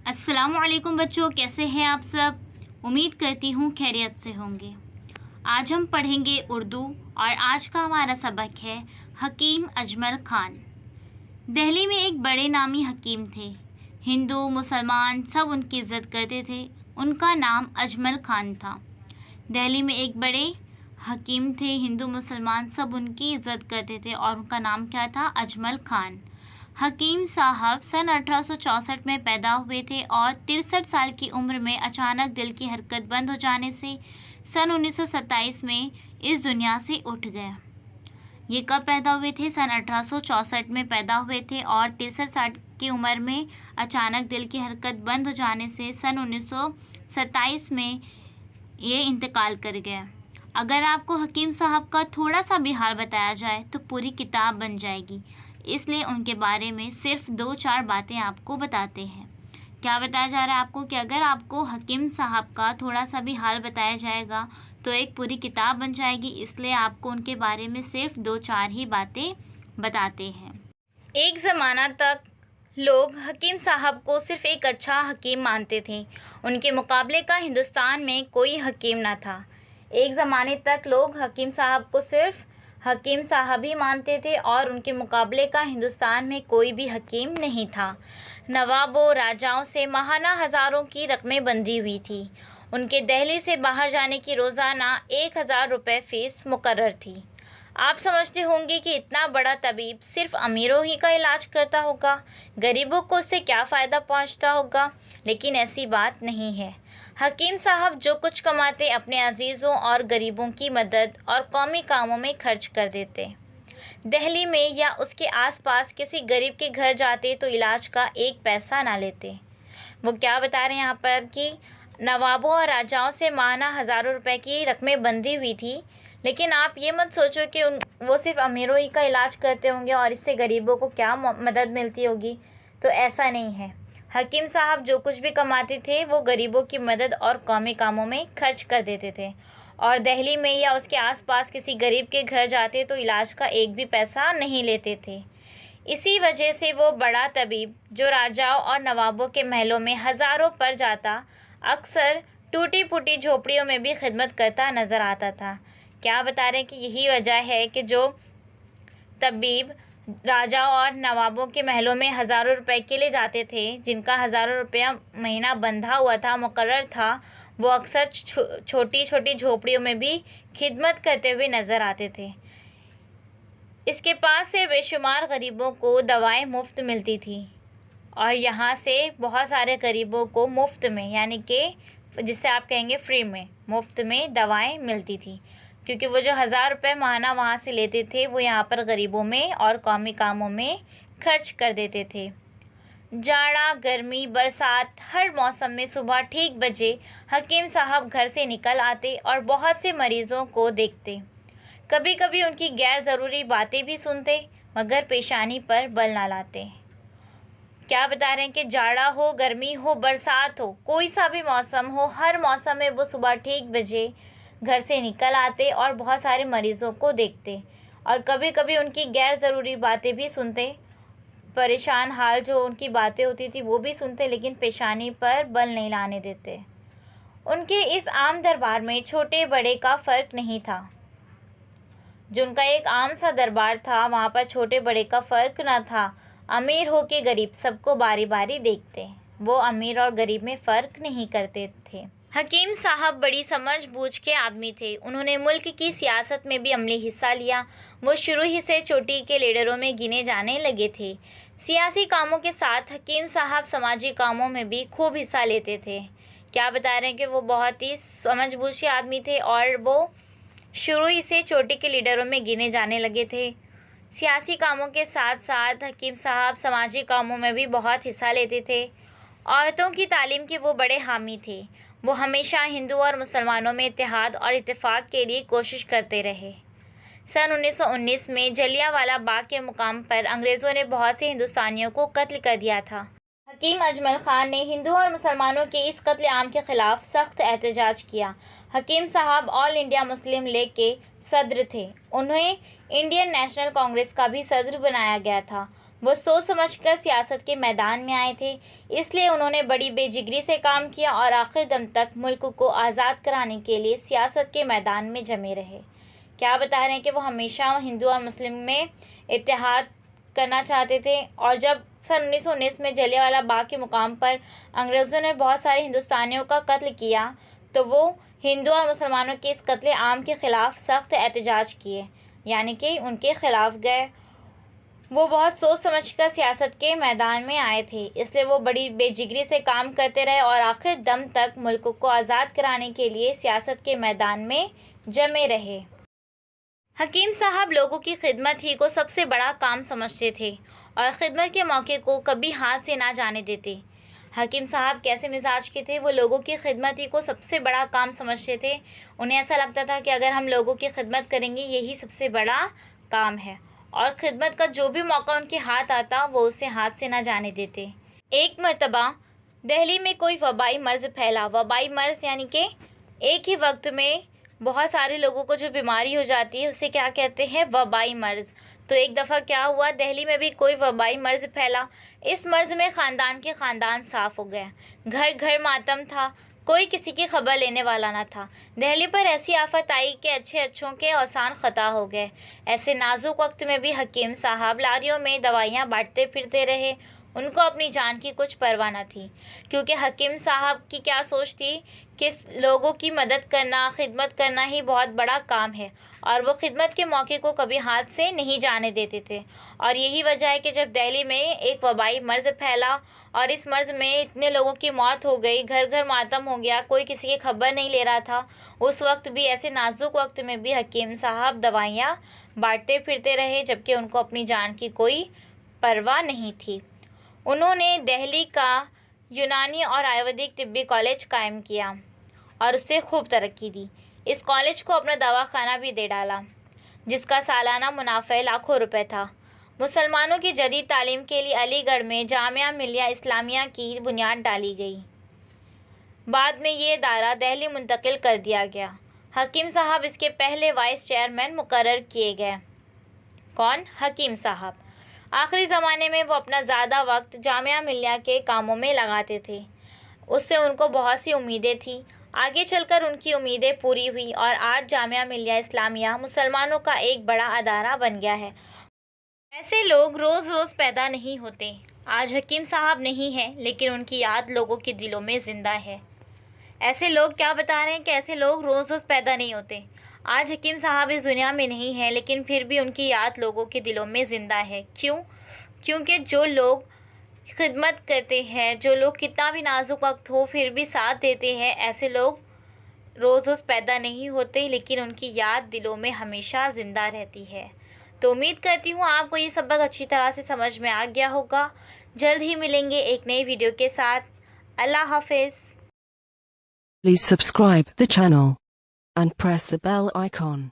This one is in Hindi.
अस्सलामुअलैकुम बच्चों, कैसे हैं आप सब। उम्मीद करती हूँ खैरियत से होंगे। आज हम पढ़ेंगे उर्दू और आज का हमारा सबक है हकीम अजमल खान। दिल्ली में एक बड़े नामी हकीम थे। हिंदू मुसलमान सब उनकी इज़्ज़त करते थे। उनका नाम अजमल खान था। दिल्ली में एक बड़े हकीम थे, हिंदू मुसलमान सब उनकी इज़्ज़त करते थे और उनका नाम क्या था? अजमल खान। हकीम साहब सन 1864 में पैदा हुए थे और 63 साल की उम्र में अचानक दिल की हरकत बंद हो जाने से सन 1927 में इस दुनिया से उठ गए। ये कब पैदा हुए थे? सन 1864 में पैदा हुए थे और 63 साल की उम्र में अचानक दिल की हरकत बंद हो जाने से सन 1927 में ये इंतकाल कर गए। अगर आपको हकीम साहब का थोड़ा सा भी हाल बताया जाए तो पूरी किताब बन जाएगी, इसलिए उनके बारे में सिर्फ 2-4 बातें आपको बताते हैं। क्या बताया जा रहा है आपको कि अगर आपको हकीम साहब का थोड़ा सा भी हाल बताया जाएगा तो एक पूरी किताब बन जाएगी, इसलिए आपको उनके बारे में सिर्फ 2-4 ही बातें बताते हैं। एक ज़माना तक लोग हकीम साहब को सिर्फ एक अच्छा हकीम मानते थे। उनके मुकाबले का हिंदुस्तान में कोई हकीम ना था। एक ज़माने तक लोग हकीम साहब को सिर्फ हकीम साहब ही मानते थे और उनके मुकाबले का हिंदुस्तान में कोई भी हकीम नहीं था। नवाबों राजाओं से माहाना हज़ारों की रकमें बंधी हुई थी। उनके दिल्ली से बाहर जाने की रोज़ाना 1000 रुपये फ़ीस मुकर्रर थी। आप समझते होंगे कि इतना बड़ा तबीब सिर्फ अमीरों ही का इलाज करता होगा, गरीबों को उससे क्या फ़ायदा पहुंचता होगा, लेकिन ऐसी बात नहीं है। हकीम साहब जो कुछ कमाते अपने अजीज़ों और गरीबों की मदद और कौमी कामों में खर्च कर देते। दिल्ली में या उसके आसपास किसी गरीब के घर जाते तो इलाज का एक पैसा ना लेते। वो क्या बता रहे हैं यहाँ पर कि नवाबों और राजाओं से माहाना हज़ारों रुपए की रकमें बंधी हुई थी, लेकिन आप ये मत सोचो कि वो सिर्फ अमीरों ही का इलाज करते होंगे और इससे गरीबों को क्या मदद मिलती होगी। तो ऐसा नहीं है। हकीम साहब जो कुछ भी कमाते थे वो गरीबों की मदद और कौमी कामों में खर्च कर देते थे और दिल्ली में या उसके आसपास किसी गरीब के घर जाते तो इलाज का एक भी पैसा नहीं लेते थे। इसी वजह से वो बड़ा तबीब जो राजाओं और नवाबों के महलों में हज़ारों पर जाता, अक्सर टूटी फूटी झोपड़ियों में भी खिदमत करता नज़र आता था। क्या बता रहे हैं कि यही वजह है कि जो तबीब राजाओं और नवाबों के महलों में हज़ारों रुपए के लिए जाते थे, जिनका हज़ारों रुपया महीना बंधा हुआ था, मुकर्रर था, वो अक्सर छोटी छोटी झोपड़ियों में भी खिदमत करते हुए नज़र आते थे। इसके पास से बेशुमार गरीबों को दवाएं मुफ्त मिलती थी और यहाँ से बहुत सारे गरीबों को मुफ्त में, यानी कि जिसे आप कहेंगे फ्री में, मुफ्त में दवाएं मिलती थी, क्योंकि वो जो 1000 रुपये माहाना वहाँ से लेते थे वो यहाँ पर गरीबों में और कौमी कामों में खर्च कर देते थे। जाड़ा गर्मी बरसात हर मौसम में सुबह ठीक बजे हकीम साहब घर से निकल आते और बहुत से मरीज़ों को देखते। कभी कभी उनकी गैर ज़रूरी बातें भी सुनते, मगर पेशानी पर बल ना लाते। क्या बता रहे हैं कि जाड़ा हो गर्मी हो बरसात हो, कोई सा भी मौसम हो, हर मौसम में वो सुबह ठीक बजे घर से निकल आते और बहुत सारे मरीज़ों को देखते और कभी कभी उनकी गैर ज़रूरी बातें भी सुनते। परेशान हाल जो उनकी बातें होती थी वो भी सुनते, लेकिन पेशानी पर बल नहीं लाने देते। उनके इस आम दरबार में छोटे बड़े का फ़र्क नहीं था। जो उनका एक आम सा दरबार था वहाँ पर छोटे बड़े का फ़र्क ना था। अमीर हो के गरीब सबको बारी बारी देखते। वो अमीर और गरीब में फ़र्क नहीं करते थे। हकीम साहब बड़ी समझ बूझ के आदमी थे। उन्होंने मुल्क की सियासत में भी अमली हिस्सा लिया। वो शुरू ही से चोटी के लीडरों में गिने जाने लगे थे। सियासी कामों के साथ हकीम साहब समाजी कामों में भी खूब हिस्सा लेते थे। क्या बता रहे हैं कि वो बहुत ही समझ बूझ के आदमी थे और वो शुरू ही से चोटी के लीडरों में गिने जाने लगे थे। सियासी कामों के साथ साथ हकीम साहब समाजी कामों में भी बहुत हिस्सा लेते थे। औरतों की तालीम के वो बड़े हामी थे। वो हमेशा हिंदू और मुसलमानों में इत्तेहाद और इत्तेफाक के लिए कोशिश करते रहे। सन 1919 में जलियांवाला बाग के मुकाम पर अंग्रेज़ों ने बहुत से हिंदुस्तानियों को कत्ल कर दिया था। हकीम अजमल खान ने हिंदू और मुसलमानों के इस कत्ल आम के ख़िलाफ़ सख्त एहतजाज किया। हकीम साहब ऑल इंडिया मुस्लिम लीग के सदर थे। उन्हें इंडियन नेशनल कांग्रेस का भी सदर बनाया गया था। वो सोच समझकर सियासत के मैदान में आए थे, इसलिए उन्होंने बड़ी बेजिगरी से काम किया और आखिर दम तक मुल्क को आज़ाद कराने के लिए सियासत के मैदान में जमे रहे। क्या बता रहे हैं कि वो हमेशा हिंदू और मुस्लिम में इत्तेहाद करना चाहते थे। और जब सन 1919 में जलियांवाला बाग के मुकाम पर अंग्रेज़ों ने बहुत सारे हिंदुस्तानियों का कत्ल किया, तो वो हिंदू और मुसलमानों के इस कत्ले आम के ख़िलाफ़ सख्त एहतजाज किए, यानी कि उनके ख़िलाफ़ गए। वो बहुत सोच समझकर सियासत के मैदान में आए थे, इसलिए वो बड़ी बेजिगरी से काम करते रहे और आखिर दम तक मुल्क को आज़ाद कराने के लिए सियासत के मैदान में जमे रहे। हकीम साहब लोगों की खिदमत ही को सबसे बड़ा काम समझते थे और ख़िदमत के मौके को कभी हाथ से ना जाने देते। हकीम साहब कैसे मिजाज के थे? वो लोगों की खिदमत ही को सबसे बड़ा काम समझते थे। उन्हें ऐसा लगता था कि अगर हम लोगों की खिदमत करेंगे यही सबसे बड़ा काम है, और ख़िदमत का जो भी मौका उनके हाथ आता वो उसे हाथ से ना जाने देते। एक मरतबा दिल्ली में कोई वबाई मर्ज़ फैला। वबाई मर्ज़ यानी कि एक ही वक्त में बहुत सारे लोगों को जो बीमारी हो जाती है उसे क्या कहते हैं? वबाई मर्ज़। तो एक दफ़ा क्या हुआ, दिल्ली में भी कोई वबाई मर्ज़ फैला। इस मर्ज़ में ख़ानदान के ख़ानदान साफ़ हो गए। घर घर मातम था, कोई किसी की खबर लेने वाला ना था। दिल्ली पर ऐसी आफत आई कि अच्छे अच्छों के औसान ख़ता हो गए। ऐसे नाजुक वक्त में भी हकीम साहब लारियों में दवाइयाँ बांटते फिरते रहे। उनको अपनी जान की कुछ परवाह न थी, क्योंकि हकीम साहब की क्या सोच थी कि लोगों की मदद करना, खिदमत करना ही बहुत बड़ा काम है, और वो खिदमत के मौके को कभी हाथ से नहीं जाने देते थे। और यही वजह है कि जब दिल्ली में एक वबाई मर्ज़ फैला और इस मर्ज़ में इतने लोगों की मौत हो गई, घर घर मातम हो गया, कोई किसी की खबर नहीं ले रहा था, उस वक्त भी, ऐसे नाजुक वक्त में भी हकीम साहब दवाइयाँ बांटते फिरते रहे, जबकि उनको अपनी जान की कोई परवाह नहीं थी। उन्होंने दिल्ली का यूनानी और आयुर्वेदिक तिब्बी कॉलेज कायम किया और उससे खूब तरक्की दी। इस कॉलेज को अपना दवाखाना भी दे डाला, जिसका सालाना मुनाफा लाखों रुपए था। मुसलमानों की जदीद तालीम के लिए अलीगढ़ में जामिया मिलिया इस्लामिया की बुनियाद डाली गई। बाद में ये इदारा दिल्ली मुंतकिल कर दिया गया। हकीम साहब इसके पहले वाइस चेयरमैन मुकर्रर किए गए। कौन? हकीम साहब। आखिरी ज़माने में वो अपना ज़्यादा वक्त जामिया मिलिया के कामों में लगाते थे। उससे उनको बहुत सी उम्मीदें थी। आगे चलकर उनकी उम्मीदें पूरी हुई और आज जामिया मिलिया इस्लामिया मुसलमानों का एक बड़ा अदारा बन गया है। ऐसे लोग रोज़ रोज़ पैदा नहीं होते। आज हकीम साहब नहीं हैं, लेकिन उनकी याद लोगों के दिलों में ज़िंदा है। ऐसे लोग क्या बता रहे हैं कि ऐसे लोग रोज़ रोज़ पैदा नहीं होते। आज हकीम साहब इस दुनिया में नहीं हैं, लेकिन फिर भी उनकी याद लोगों के दिलों में ज़िंदा है। क्यों? क्योंकि जो लोग खिदमत करते हैं, जो लोग कितना भी नाजुक वक्त हो फिर भी साथ देते हैं, ऐसे लोग रोज़ रोज़ पैदा नहीं होते, लेकिन उनकी याद दिलों में हमेशा ज़िंदा रहती है। तो उम्मीद करती हूँ आपको ये सबक अच्छी तरह से समझ में आ गया होगा। जल्द ही मिलेंगे एक नई वीडियो के साथ। अल्लाह हाफिज़। Please subscribe the channel and press the bell icon.